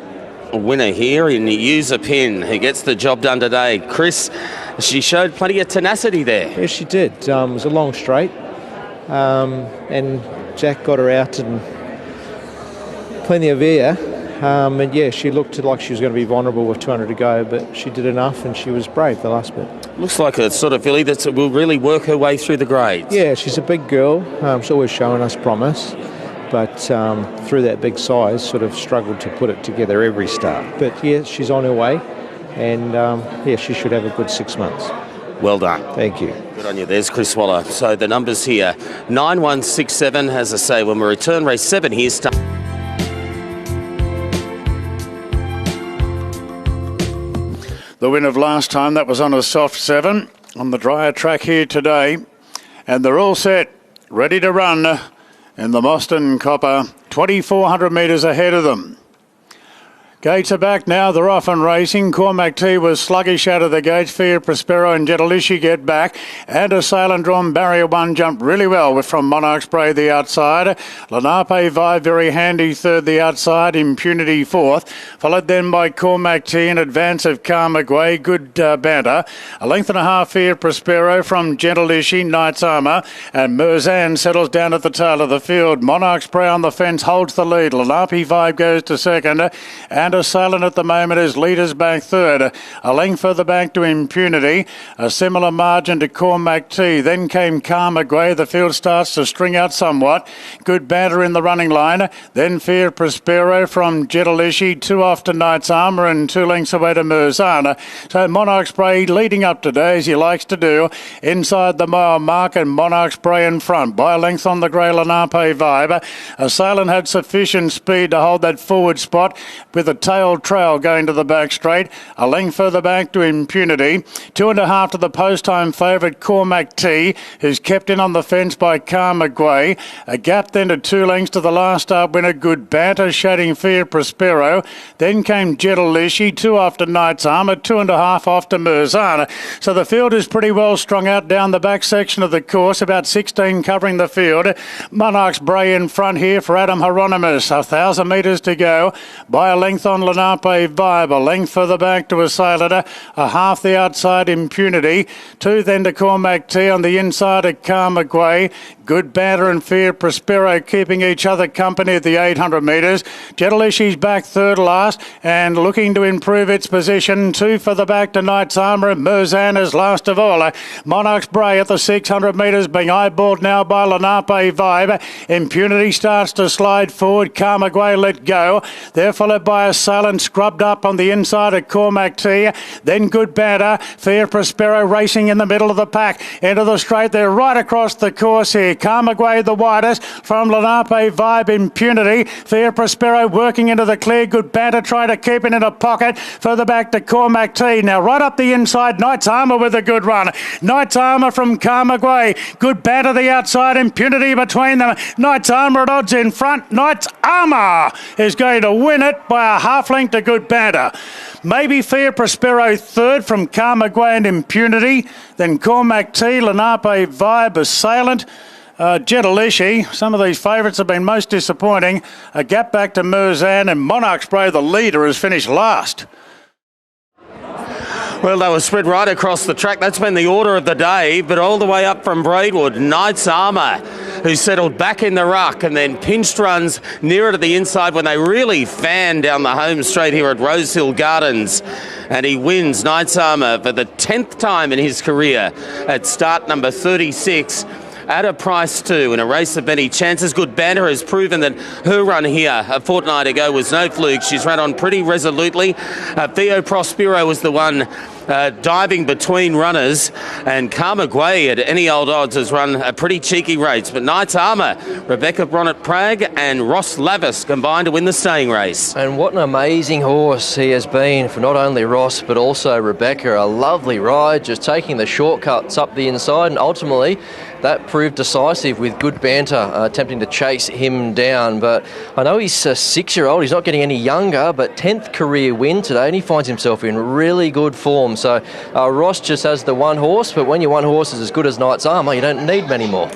winner here in User Pin, who gets the job done today. Chris, she showed plenty of tenacity there. Yes, she did. It was a long straight, and Jack got her out and plenty of air. And yeah, she looked like she was going to be vulnerable with 200 to go, but she did enough, and she was brave the last bit. Looks like a sort of filly that will really work her way through the grades. Yeah, she's a big girl. She's always showing us promise, but through that big size, sort of struggled to put it together every start. But yeah, she's on her way, and yeah, she should have a good 6 months. Well done. Thank you. Good on you. There's Chris Waller. So the numbers here, 9, 1, 6, 7. As I say, when we return, race 7 here starts. The win of last time, that was on a soft 7 on the drier track here today. And they're all set, ready to run in the Mostyn Copper, 2,400 metres ahead of them. Gates are back now, they're off and racing. Cormac T was sluggish out of the gates. Fear Prospero and Gentilishi get back. And a Salem Drawn Barrier 1 jumped really well from Monarch Spray the outside. Lenape Vive very handy third the outside. Impunity fourth. Followed then by Cormac T in advance of Midway. Good banter. A length and a half Fear Prospero from Gentilishi, Knight's Armour. And Merzan settles down at the tail of the field. Monarch Spray on the fence holds the lead. Lenape Vive goes to second. And behind Assailant at the moment is leaders back third. A length further back to Impunity. A similar margin to Cormac T. Then came Midway. The field starts to string out somewhat. Good banter in the running line. Then Fear Prospero from Jedalishi. 2 off to Knight's Armour and 2 lengths away to Merzana. So Monarch Spray leading up today as he likes to do. Inside the mile mark and Monarch Spray in front. By a length on the grey Lenape Vibe. Assailant had sufficient speed to hold that forward spot with a tail trail going to the back straight. A length further back to Impunity. 2.5 to the post-time favourite Cormac T, who's kept in on the fence by Midway. A gap then to 2 lengths to the last start winner, Good Banter, shading Fear Prospero. Then came Jedalishi, 2 after Knight's Armour, 2.5 off to Merzana. So the field is pretty well strung out down the back section of the course, about 16 covering the field. Monarch's Bray in front here for Adam Hieronymus. 1,000 metres to go. By a length on Lenape Vibe. A length further back to Assailant. A half the outside Impunity. 2 then to Cormac T on the inside of Midway. Good Banter and Fear Prospero keeping each other company at the 800 metres. Jedalishi's back third last and looking to improve its position. 2 further back to Knight's Armour. Merzana's last of all. Monarch's Bray at the 600 metres being eyeballed now by Lenape Vibe. Impunity starts to slide forward. Midway let go. They're followed by Assailant scrubbed up on the inside of Cormac T. Then Good Banter. Fear Prospero racing in the middle of the pack. Into the straight. They're right across the course here. Midway the widest from Lenape Vibe. Impunity. Fear Prospero working into the clear. Good Banter trying to keep it in a pocket. Further back to Cormac T. Now right up the inside. Knight's Armour with a good run. Knight's Armour from Midway. Good Banter the outside. Impunity between them. Knight's Armour at odds in front. Knight's Armour is going to win it by a half length to Good Banter. Maybe Fear Prospero third from Midway and Impunity. Then Cormac T, Lenape Vibe, Assailant. Jedalishi, some of these favourites have been most disappointing. A gap back to Merzana and Monarch Spray, the leader, has finished last. Well, they were spread right across the track. That's been the order of the day, but all the way up from Braidwood, Knight's Armour, who settled back in the ruck and then pinched runs nearer to the inside when they really fanned down the home straight here at Rosehill Gardens. And he wins, Knight's Armour, for the 10th time in his career at start number 36. At a price 2 in a race of many chances. Good Banter has proven that her run here a fortnight ago was no fluke. She's run on pretty resolutely. Theo Prospero was the one diving between runners, and Midway at any old odds has run a pretty cheeky race. But Knight's Armour, Rebecca Bronnett-Prague and Ross Lavis combined to win the staying race. And what an amazing horse he has been for not only Ross but also Rebecca. A lovely ride, just taking the shortcuts up the inside, and ultimately that proved decisive with Good Banter attempting to chase him down. But I know he's a 6-year-old, he's not getting any younger, but 10th career win today, and he finds himself in really good form. So Ross just has the one horse, but when your one horse is as good as Knight's Armour, you don't need many more.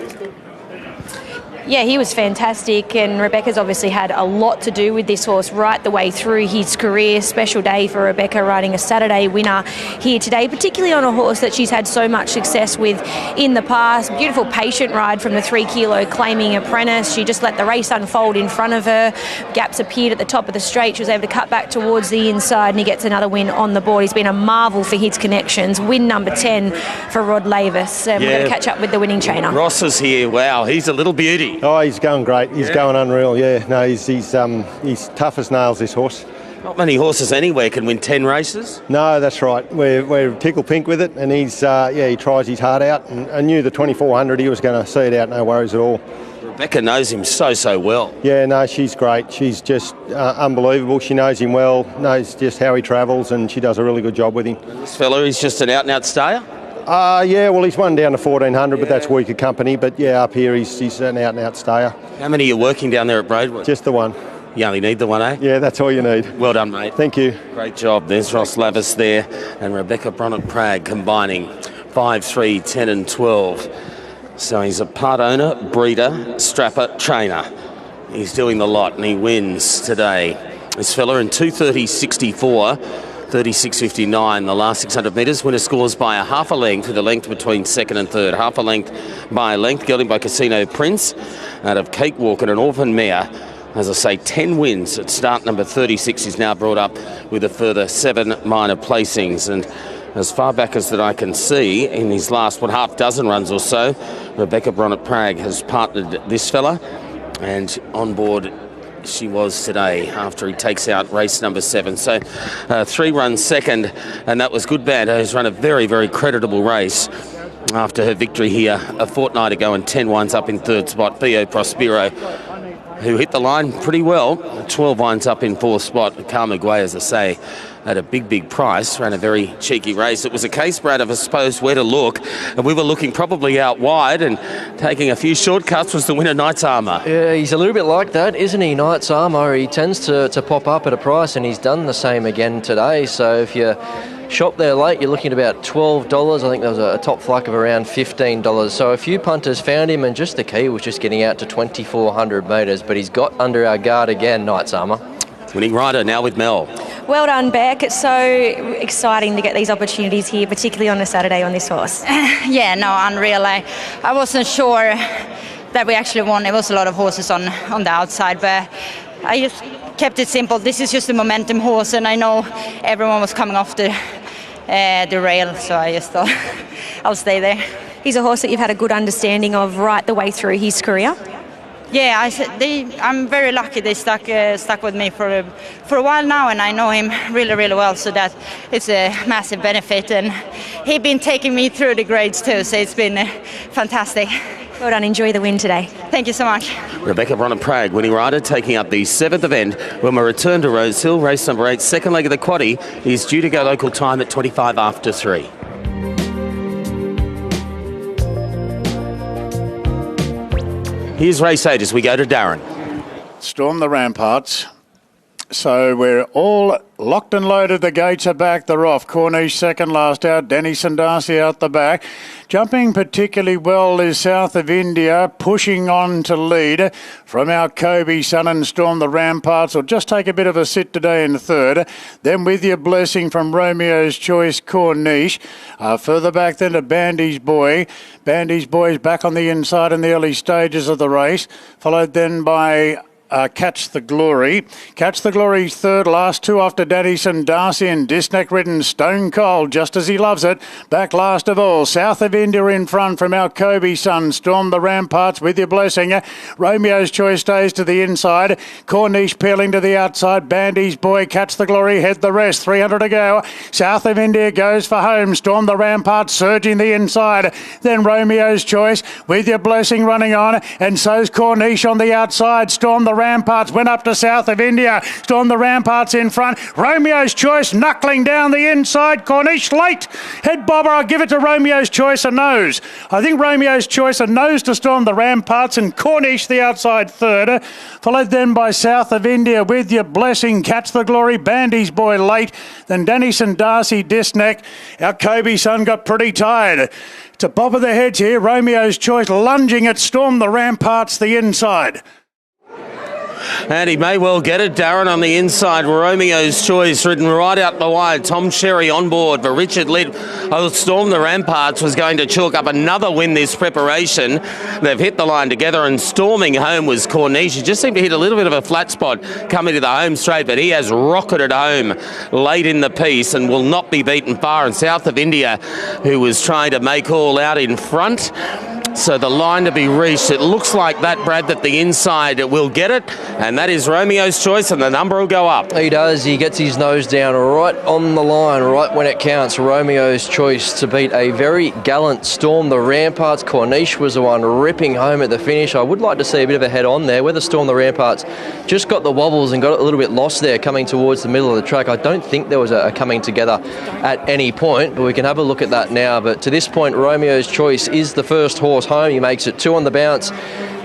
Yeah, he was fantastic, and Rebecca's obviously had a lot to do with this horse right the way through his career. Special day for Rebecca, riding a Saturday winner here today, particularly on a horse that she's had so much success with in the past. Beautiful patient ride from the 3 kilo Claiming Apprentice. She just let the race unfold in front of her. Gaps appeared at the top of the straight. She was able to cut back towards the inside, and he gets another win on the board. He's been a marvel for his connections. Win number 10 for Rod Lavis. We're going to catch up with the winning trainer. Ross is here. Wow, he's a little beauty. Oh, he's going great. He's going unreal. Yeah, no, he's tough as nails, this horse. Not many horses anywhere can win 10 races. No, that's right. We're tickle pink with it, and he's he tries his heart out, and I knew the 2400 he was going to see it out, no worries at all. Rebecca knows him so well. Yeah, no, she's great. She's just unbelievable. She knows him well, knows just how he travels, and she does a really good job with him. This fella, he's just an out-and-out stayer? Yeah, well, he's won down to 1400, but that's weaker company. But yeah, up here he's an out-and-out stayer. How many are you working down there at Braidwood? Just the one. You only need the one, eh? Yeah, that's all you need. Well done, mate. Thank you. Great job. There's Ross Lavis there and Rebecca Bronnett-Prague combining 5, 3, 10 and 12. So he's a part owner, breeder, strapper, trainer. He's doing the lot and he wins today. This fella in 2:30.64, 36.59 the last 600 metres. Winner scores by a half a length, with a length between second and third. Half a length by a length, gelding by Casino Prince out of Cakewalk, and an orphan mare As I say, 10 wins at start number 36. He's now brought up with a further 7 minor placings. And as far back as that I can see, in his last half dozen runs or so, Rebecca Bronnett-Prague has partnered this fella, and on board she was today after he takes out race number 7. So 3 runs second, and that was Good Bando, who's run a very, very creditable race after her victory here a fortnight ago, and 10 winds up in third spot. Bio Prospero, who hit the line pretty well, 12 winds up in fourth spot. Carl Midway, as I say, at a big, big price, ran a very cheeky race. It was a case, Brad, of I suppose where to look, and we were looking probably out wide, and taking a few shortcuts was the winner, Knight's Armour. Yeah, he's a little bit like that, isn't he, Knight's Armour? He tends to pop up at a price, and he's done the same again today. So if you shop there late, you're looking at about $12. I think there was a top fluck of around $15. So a few punters found him, and just the key was just getting out to 2,400 metres, but he's got under our guard again, Knight's Armour. Winning rider now with Mel. Well done, Beck. It's so exciting to get these opportunities here, particularly on a Saturday on this horse. Yeah, no, unreal. I wasn't sure that we actually won. It was a lot of horses on the outside, but I just kept it simple. This is just a momentum horse, and I know everyone was coming off the rail, so I just thought I'll stay there. He's a horse that you've had a good understanding of right the way through his career. Yeah, I'm very lucky. They stuck with me for a while now, and I know him really, really well, so that it's a massive benefit. And he's been taking me through the grades too, so it's been fantastic. Well done. Enjoy the win today. Thank you so much. Rebecca Bronnett-Prague, winning rider, taking up the 7th event when we return to Rosehill. Race number 8, second leg of the quaddie, is due to go local time at 25 after 3. Here's race 8 as we go to Darren. Storm the ramparts. So we're all locked and loaded. The gates are back. They're off. Corniche second last out. Dennis and Darcy out the back. Jumping particularly well is South of India, pushing on to lead from our Kobe Sun and Storm the Ramparts. Will just take a bit of a sit today in third. Then With Your Blessing from Romeo's Choice, Corniche. Further back then to Bandy's Boy. Bandy's Boy's back on the inside in the early stages of the race. Followed then by Catch the Glory. Catch the Glory's third, last 2 after Daddy's and Darcy, and Disneck ridden Stone Cold, just as he loves it. Back last of all, South of India in front from our Kobe Sun. Storm the Ramparts, With Your Blessing. Romeo's Choice stays to the inside. Corniche peeling to the outside. Bandy's Boy, Catch the Glory, head the rest. 300 to go. South of India goes for home. Storm the Ramparts surging the inside. Then Romeo's Choice, With Your Blessing running on, and so's Corniche on the outside. Storm the Ramparts went up to South of India. Storm the Ramparts in front. Romeo's Choice knuckling down the inside. Corniche late. Head bobber. I'll give it to Romeo's Choice a nose. I think Romeo's Choice a nose to Storm the Ramparts, and Corniche the outside third. Followed then by South of India, With Your Blessing, Catch the Glory, Bandy's Boy late. Then Dennis and Darcy Disneck. Our Kobe Sun got pretty tired. To bob of the heads here, Romeo's Choice lunging at Storm the Ramparts the inside. And he may well get it. Darren on the inside. Romeo's Choice ridden right out the wide. Tom Sherry on board. But Richard Litt, Storm the Ramparts, was going to chalk up another win this preparation. They've hit the line together, and storming home was Corniche. He just seemed to hit a little bit of a flat spot coming to the home straight, but he has rocketed home late in the piece and will not be beaten far. And South of India, who was trying to make all out in front. So the line to be reached, it looks like that, Brad, that the inside will get it, and that is Romeo's Choice, and the number will go up. He does. He gets his nose down right on the line, right when it counts. Romeo's Choice to beat a very gallant Storm the Ramparts. Corniche was the one ripping home at the finish. I would like to see a bit of a head on there. Whether Storm the Ramparts just got the wobbles and got a little bit lost there coming towards the middle of the track. I don't think there was a coming together at any point, but we can have a look at that now. But to this point, Romeo's Choice is the first horse home. He makes it 2 on the bounce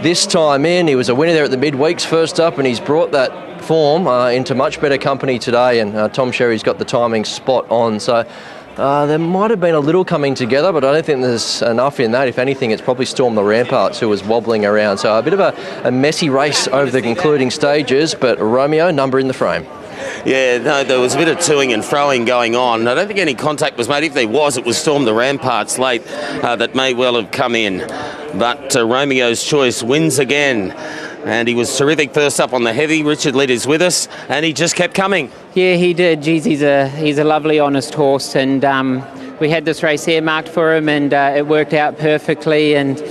this time in. He was a winner there at the midweeks first up, and he's brought that form into much better company today, and Tom Sherry's got the timing spot on. So there might have been a little coming together, but I don't think there's enough in that. If anything, it's probably Storm the Ramparts who was wobbling around. So a bit of a messy race over the concluding stages, but Romeo, number in the frame. Yeah, no, there was a bit of toing and froing going on. I don't think any contact was made. If there was, it was Storm the Ramparts late that may well have come in. But Romeo's Choice wins again. And he was terrific first up on the heavy. Richard Litt is with us, and he just kept coming. Yeah, he did. Geez, he's a lovely, honest horse, and we had this race earmarked for him, and it worked out perfectly. And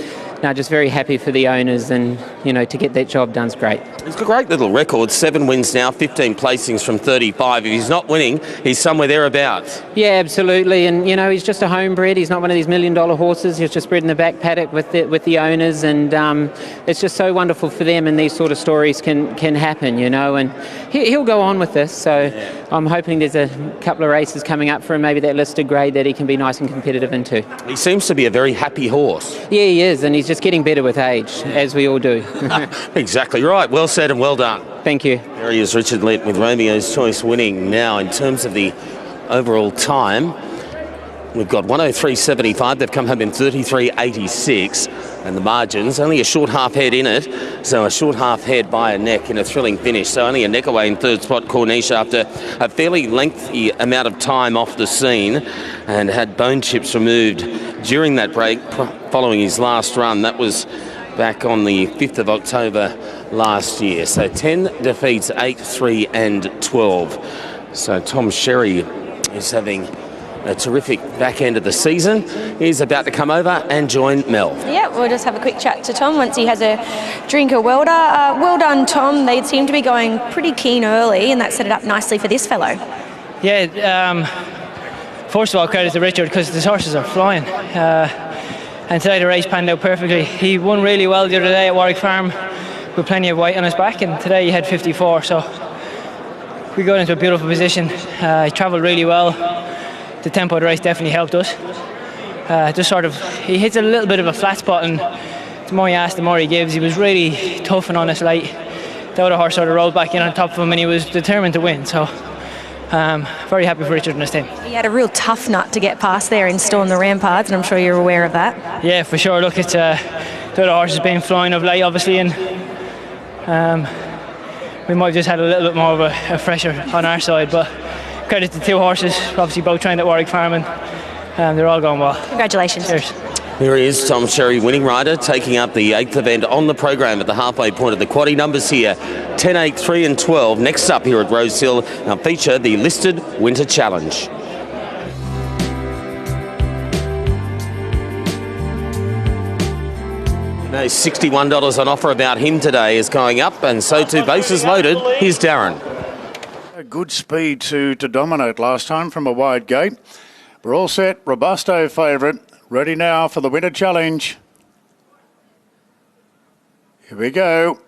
just very happy for the owners, and to get that job done is great. He's got a great little record. 7 wins now, 15 placings from 35. If he's not winning, he's somewhere thereabouts. Yeah, absolutely. And he's just a homebred. He's not one of these $1 million horses. He's just bred in the back paddock with the owners, and it's just so wonderful for them. And these sort of stories can happen, and he'll go on with this. So I'm hoping there's a couple of races coming up for him, maybe that listed grade that he can be nice and competitive into. He seems to be a very happy horse. Yeah, he is, and he's just getting better with age, as we all do. Exactly right. Well said and well done. Thank you. There he is, Richard Litt, with Romeo's Choice winning. Now, in terms of the overall time, we've got 103.75. They've come home in 33.86. And the margins, only a short half head in it. So a short half head by a neck in a thrilling finish. So only a neck away in third spot, Corniche, after a fairly lengthy amount of time off the scene, and had bone chips removed during that break following his last run. That was back on the 5th of October last year. So 10 defeats, 8, 3 and 12. So Tom Sherry is having a terrific back end of the season. He's about to come over and join Mel. Yeah, we'll just have a quick chat to Tom once he has a drink of welder. Well done, Tom. They seem to be going pretty keen early, and that set it up nicely for this fellow. Yeah, first of all, credit to Richard, because the horses are flying. And today the race panned out perfectly. He won really well the other day at Warwick Farm with plenty of weight on his back, and today he had 54, so we got into a beautiful position. He travelled really well. The tempo of the race definitely helped us. He hits a little bit of a flat spot, and the more you ask, the more he gives. He was really tough and honest late. The other horse sort of rolled back in on top of him, and he was determined to win. So very happy for Richard and his team. He had a real tough nut to get past there in Storm the Ramparts, and I'm sure you're aware of that. Yeah, for sure. Look, it's the other horse has been flying of late, obviously, and we might have just had a little bit more of a pressure on our side, but credit to the two horses, obviously both trained at Warwick Farm, and they're all going well. Congratulations. Cheers. Here he is, Tom Sherry, winning rider, taking up the 8th event on the program at the halfway point of the quaddie. Numbers here, 10, 8, 3 and 12. Next up here at Rosehill, now feature the listed Winter Challenge. No, $61 on offer about him today is going up, and so too bases loaded. Here's Darren. A good speed to dominate last time from a wide gate. We're all set. Robusto favourite. Ready now for the Winter Challenge. Here we go.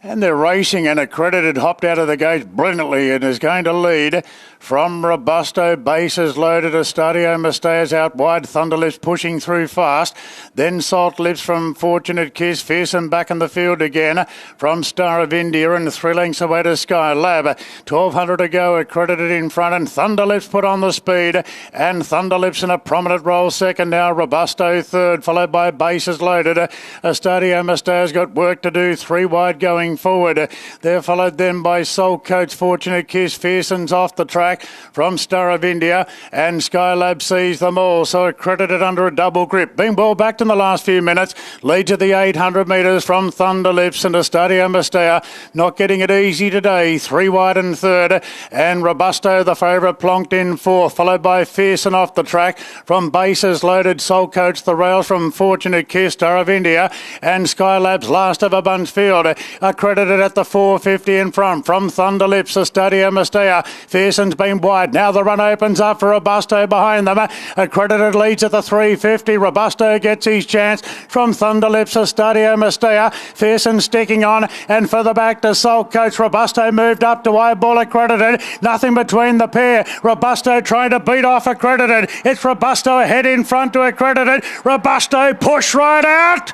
And they're racing, and Accredited hopped out of the gate brilliantly and is going to lead from Robusto. Bases loaded. Estadio Mesteas out wide. Thunderlips pushing through fast. Then Salt Lips from Fortunate Kiss. Fearsome back in the field again from Star of India, and 3 lengths away to Sky Lab. 1,200 to go. Accredited in front, and Thunderlips put on the speed. And Thunderlips in a prominent role second now. Robusto third, followed by Bases Loaded. Estadio Mesteas got work to do. 3 wide going forward. They're followed then by Soul Coach, Fortunate Kiss. Fearson's off the track from Star of India, and Skylab sees them all, so Accredited under a double grip. Been well backed in the last few minutes. Lead to the 800 metres from Thunderlips, and Estadio Mesteas not getting it easy today. 3 wide and third, and Robusto the favourite plonked in fourth, followed by Fearson off the track from Bases Loaded. Soul Coach the rails from Fortunate Kiss, Star of India, and Skylab's last of a bunch field. Accredited at the 450 in front from Thunderlips. Estadio Mesteas. Fearson's been wide. Now the run opens up for Robusto behind them. Accredited leads at the 350. Robusto gets his chance from Thunderlips. Estadio Mesteas. Fearson sticking on, and further back to Salt Coach. Robusto moved up to eyeball Accredited. Nothing between the pair. Robusto trying to beat off Accredited. It's Robusto ahead in front to Accredited. Robusto push right out.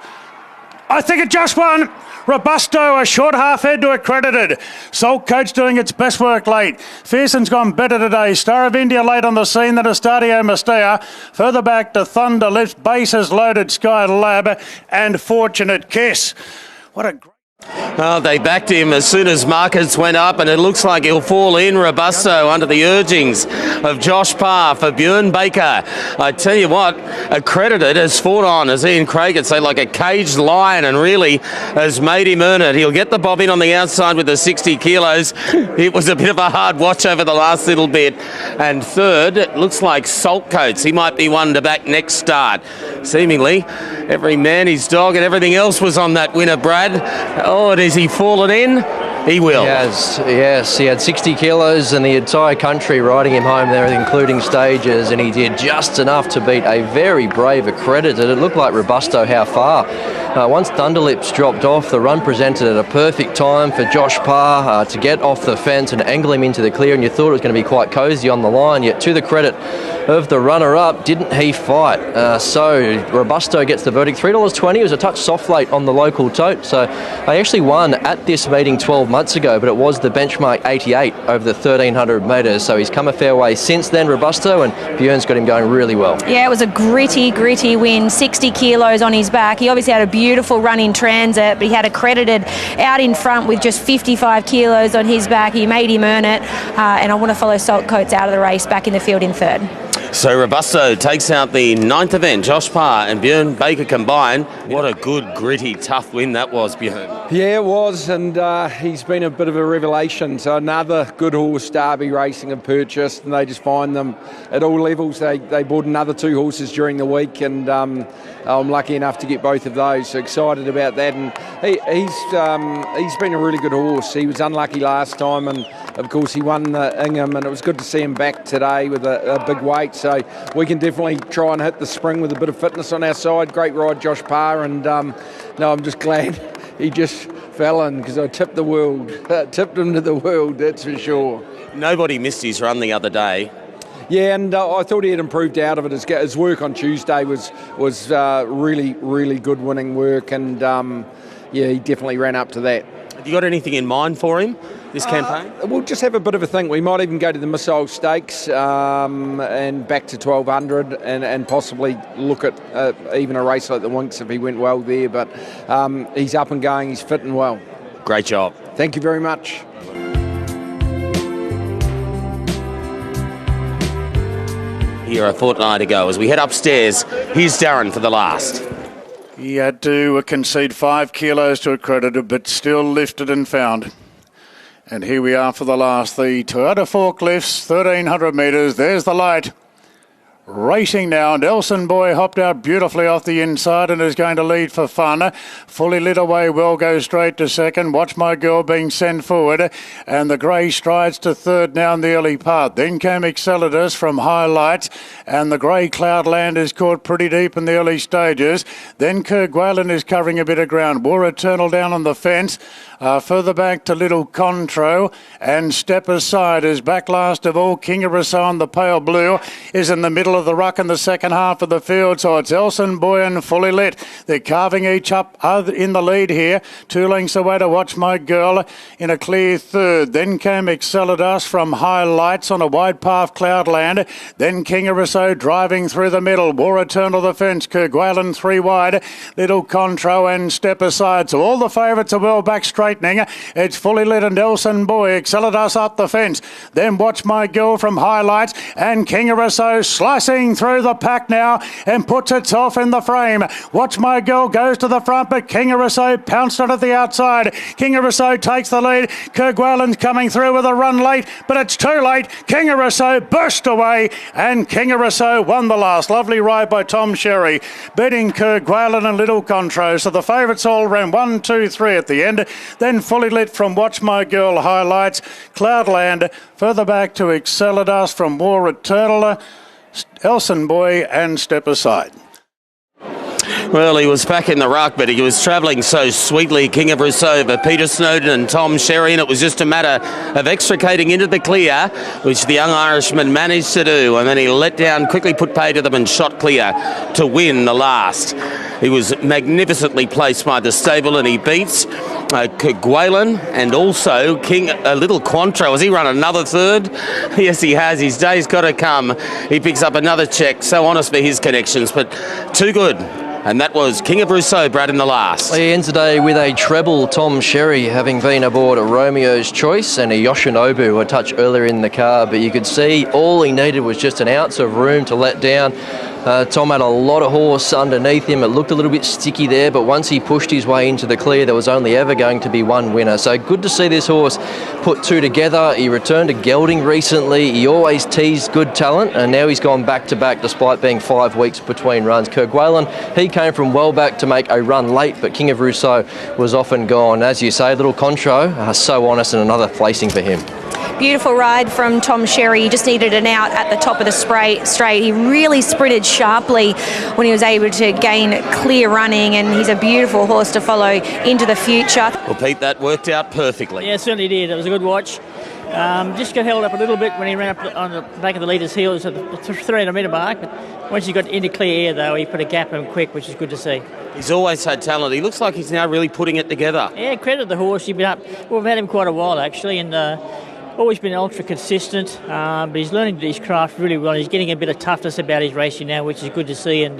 I think it just won. Robusto, a short half head to Accredited. Salt Coach doing its best work late. Fearson's gone better today. Star of India late on the scene than Estadio Mesteas. Further back to Thunderlips, Bases Loaded, Sky Lab, and Fortunate Kiss. What a great... Well, they backed him as soon as markets went up, and it looks like he'll fall in robusto under the urgings of Josh Parr for Björn Baker. I tell you what, accredited has fought on, as Ian Craig would say, like a caged lion, and really has made him earn it. He'll get the bob in on the outside with the 60 kilos. It was a bit of a hard watch over the last little bit. And third, it looks like Saltcoats. He might be one to back next start. Seemingly, every man, his dog, and everything else was on that winner, Brad. Oh, and has he fallen in? He will. He has, yes. He had 60 kilos and the entire country riding him home there, including stages, and he did just enough to beat a very brave accredited. It looked like robusto how far. Once Thunderlips dropped off, the run presented at a perfect time for Josh Parr to get off the fence and angle him into the clear, and you thought it was going to be quite cosy on the line, yet to the credit of the runner-up, didn't he fight? So robusto gets the verdict. $3.20. It was a touch soft late on the local tote, so they actually won at this meeting 12 months ago, but it was the benchmark 88 over the 1,300 metres, so he's come a fair way since then, robusto, and Björn's got him going really well. Yeah, it was a gritty win, 60 kilos on his back. He obviously had a beautiful run in transit, but he had accredited out in front with just 55 kilos on his back. He made him earn it, and I want to follow Saltcoats out of the race, back in the field in third. So Robusto takes out the 9th event. Josh Parr and Björn Baker combined. What a good, gritty, tough win that was, Björn. Yeah, it was, and he's been a bit of a revelation. So another good horse Derby Racing have purchased, and they just find them at all levels. They bought another 2 horses during the week, and I'm lucky enough to get both of those. So excited about that, and he's been a really good horse. He was unlucky last time, and of course he won the Ingham, and it was good to see him back today with a big weight. So we can definitely try and hit the spring with a bit of fitness on our side. Great ride, Josh Parr, and no, I'm just glad he just fell in, because I tipped tipped him to the world, that's for sure. Nobody missed his run the other day. Yeah, and I thought he had improved out of it. His work on Tuesday was really, really good winning work, and yeah, he definitely ran up to that. Have you got anything in mind for him this campaign? We'll just have a bit of a think. We might even go to the Missile Stakes and back to 1200 and possibly look at even a race like the Winks if he went well there. But he's up and going, he's fit and well. Great job. Thank you very much. Here a fortnight ago, as we head upstairs, here's Darren for the last. He had to concede 5 kilos to accredited, but still lifted and found. And here we are for the last. The Toyota Forklifts, 1,300 metres. There's the light. Racing now, Nelson Boy hopped out beautifully off the inside and is going to lead for fun. Fully lit away, will go straight to second. Watch My Girl being sent forward, and the grey strides to third now in the early part. Then came Excelidus from Highlight, and the grey Cloudland is caught pretty deep in the early stages. Then Kerguelen is covering a bit of ground. War Eternal down on the fence. Further back to Little Contro, and Step Aside is back last of all. King of Rousseau on the pale blue is in the middle of the ruck in the second half of the field, so it's Elson Boy and Fully Lit. They're carving each up in the lead here. 2 lengths away to Watch My Girl in a clear third. Then came Excelidus from Highlights on a wide path, Cloudland. Then King of Rousseau driving through the middle. War Eternal the fence. Kerguelen 3 wide. Little Contro and Step Aside. So all the favourites are well back straightening. It's Fully Lit and Elson Boy. Excelidus up the fence. Then Watch My Girl from Highlights, and King of Rousseau slicing through the pack now and puts itself in the frame. Watch My Girl goes to the front, but King of Rousseau pounced it at the outside. King of Rousseau takes the lead. Kerguelen's coming through with a run late, but it's too late. King of Rousseau burst away, and King of Rousseau won the last. Lovely ride by Tom Sherry, beating Kerguelen and Little Contro. So the favourites all ran 1, 2, 3 at the end. Then Fully Lit from Watch My Girl, Highlights. Cloudland further back to Excelidus from War Eternal, Elson Boy and Step Aside. Well, he was back in the ruck, but he was travelling so sweetly, King of Rousseau, but Peter Snowden and Tom Sherry, and it was just a matter of extricating into the clear, which the young Irishman managed to do, and then he let down, quickly put pay to them and shot clear to win the last. He was magnificently placed by the stable, and he beats Kerguelen and also King Little Contro. Has he run another third? Yes, he has. His day's got to come. He picks up another check. So honest for his connections, but too good. And that was King of Rousseau, Brad, in the last. He ends the day with a treble. Tom Sherry, having been aboard a Romeo's Choice and a Yoshinobu, a touch earlier in the car, but you could see all he needed was just an ounce of room to let down. Tom had a lot of horse underneath him. It looked a little bit sticky there, but once he pushed his way into the clear, there was only ever going to be one winner. So good to see this horse put two together. He returned to gelding recently. He always teased good talent, and now he's gone back-to-back despite being 5 weeks between runs. Kerguelen, he came from well back to make a run late, but King of Rousseau was off and gone. As you say, little Contro, so honest, and another placing for him. Beautiful ride from Tom Sherry. He just needed an out at the top of the straight. He really sprinted sharply when he was able to gain clear running, and he's a beautiful horse to follow into the future. Well, Pete, that worked out perfectly. Yeah, it certainly did. It was a good watch. Just got held up a little bit when he ran up on the back of the leader's heels at the 300 metre mark, but once he got into clear air, though, he put a gap in quick, which is good to see. He's always had talent. He looks like he's now really putting it together. Yeah, credit the horse. He's been up. Well, we've had him quite a while, actually, and always been ultra consistent, but he's learning his craft really well. He's getting a bit of toughness about his racing now, which is good to see, and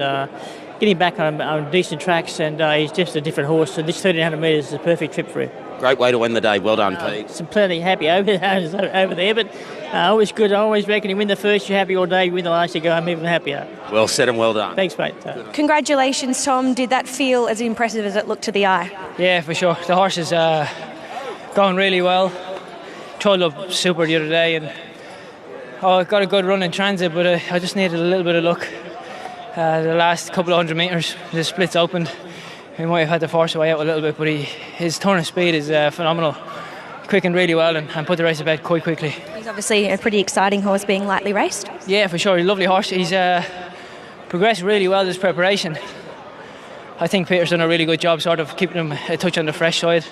getting back on decent tracks, and he's just a different horse. So this 1300 metres is a perfect trip for him. Great way to end the day. Well done, Pete. Some plenty happy over there, but always good. I always reckon you win the first, you're happy all day. You win the last, you go home even happier. Well said and well done. Thanks, mate. Congratulations, Tom. Did that feel as impressive as it looked to the eye? Yeah, for sure. The horse is going really well. Trialled up super the other day, and I got a good run in transit, but I just needed a little bit of luck. The last couple of 100 metres, the splits opened. He might have had to force away out a little bit, but his turn of speed is phenomenal. Quickened really well and put the race to bed quite quickly. He's obviously a pretty exciting horse being lightly raced. Yeah, for sure. He's a lovely horse. He's progressed really well this preparation. I think Peter's done a really good job sort of keeping him a touch on the fresh side,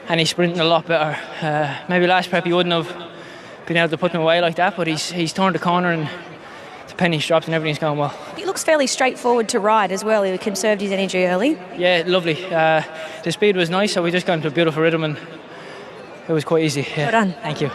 and he's sprinting a lot better. Maybe last prep he wouldn't have been able to put him away like that, but he's turned the corner and the penny's dropped and everything's going well. He looks fairly straightforward to ride as well. He conserved his energy early. Yeah, lovely. The speed was nice, so we just got into a beautiful rhythm and it was quite easy. Yeah. Well done. Thank you.